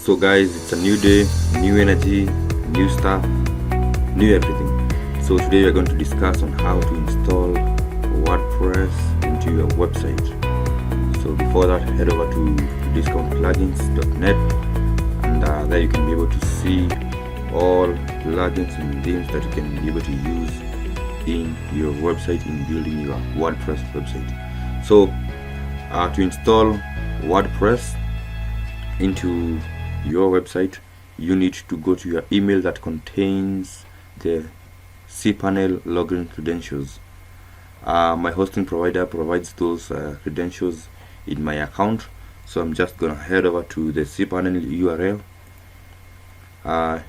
So guys, it's a new day, new energy, new stuff, new everything. So today we're going to discuss on how to install WordPress into your website. So before that, head over to discountplugins.net and there you can be able to see all plugins and themes that you can be able to use in your website in building your WordPress website. So to install WordPress into your website, you need to go to your email that contains the cPanel login credentials. My hosting provider provides those credentials in my account, so I'm just gonna head over to the cPanel URL.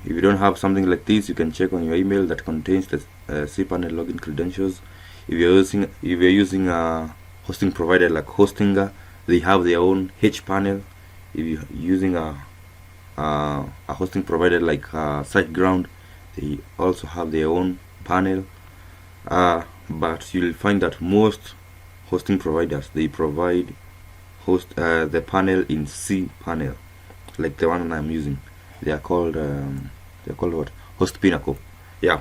If you don't have something like this, you can check on your email that contains the cPanel login credentials. If you're using a hosting provider like Hostinger, they have their own hPanel. If you're using a hosting provider like SiteGround, they also have their own panel. But you'll find that most hosting providers, they provide the panel in cPanel, like the one I'm using. They're called what? Host Pinnacle. Yeah.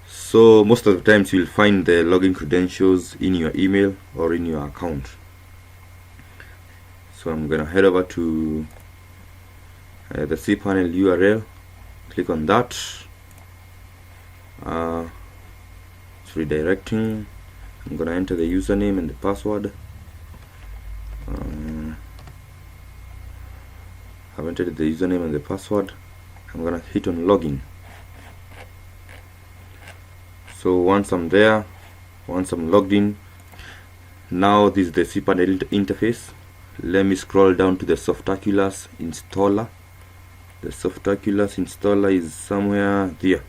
So most of the times you'll find the login credentials in your email or in your account. So I'm gonna head over to the cPanel URL, click on that. It's redirecting. I'm gonna enter the username and the password. I've entered the username and the password. I'm gonna hit on login. So once I'm there, once I'm logged in, now this is the cPanel interface. Let me scroll down to the Softaculous installer. The Softaculous installer is somewhere there.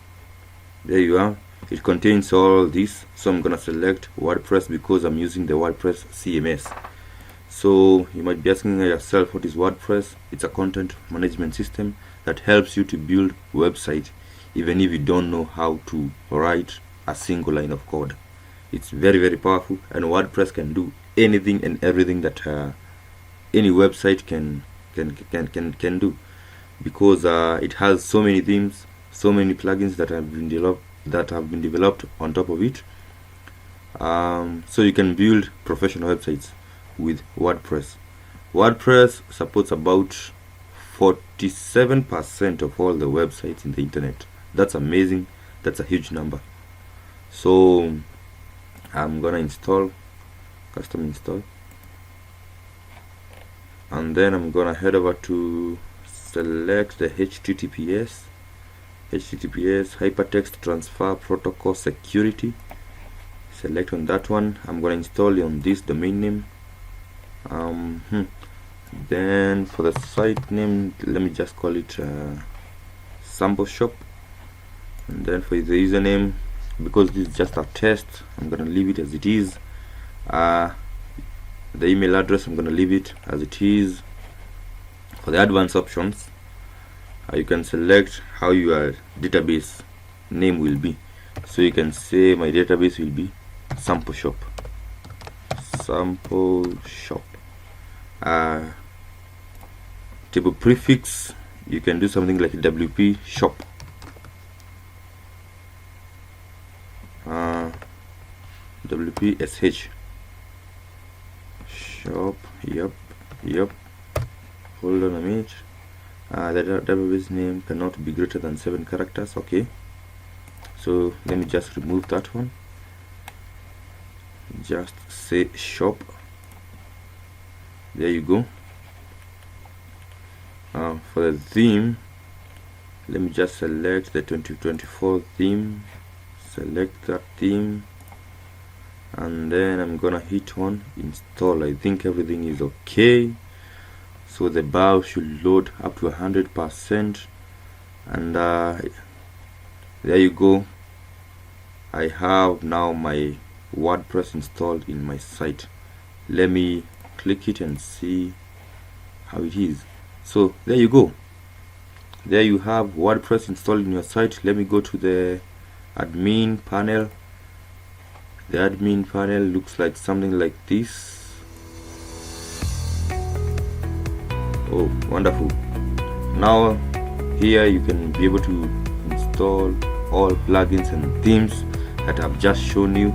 There you are. It contains all this. So I'm gonna select WordPress because I'm using the WordPress CMS. So you might be asking yourself, what is WordPress? It's a content management system that helps you to build website even if you don't know how to write a single line of code. It's very, very powerful, and WordPress can do anything and everything that any website can do, because it has so many themes, so many plugins that have been developed on top of it. So you can build professional websites with WordPress. WordPress supports about 47% of all the websites in the internet. That's amazing. That's a huge number. So I'm gonna install, custom install, and then I'm gonna head over to select the HTTPS Hypertext Transfer Protocol Security. Select on that one. I'm gonna install on this domain name. Then for the site name, let me just call it sample shop. And then for the username, because this is just a test, I'm gonna leave it as it is. The email address, I'm gonna leave it as it is. For the advanced options, you can select how your database name will be. So you can say my database will be sample shop. Table prefix, you can do something like WP shop. WPSH shop. Yep. Hold on a minute. The database name cannot be greater than 7 characters. Okay, so let me just remove that one. Just say shop. There you go. For the theme, let me just select the 2024 theme. Select that theme, and then I'm gonna hit on install. I think everything is okay. So the bar should load up to 100%, and there you go. I have now my WordPress installed in my site. Let me click it and see how it is. So there you go. There you have WordPress installed in your site. Let me go to the admin panel. The admin panel looks like something like this. Oh, wonderful. Now here you can be able to install all plugins and themes that I've just shown you.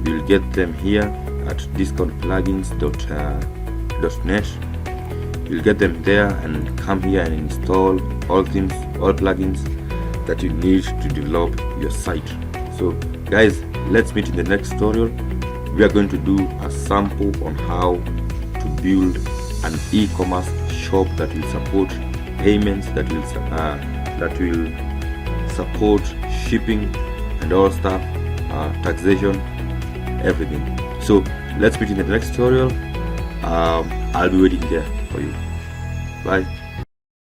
You'll get them here at discountplugins.net. You'll get them there and come here and install all themes, all plugins that you need to develop your site. So guys, let's meet in the next tutorial. We are going to do a sample on how to build an e-commerce shop that will support payments, that will support shipping and all stuff, taxation, everything. So let's meet in the next tutorial. I'll be waiting there for you. Bye.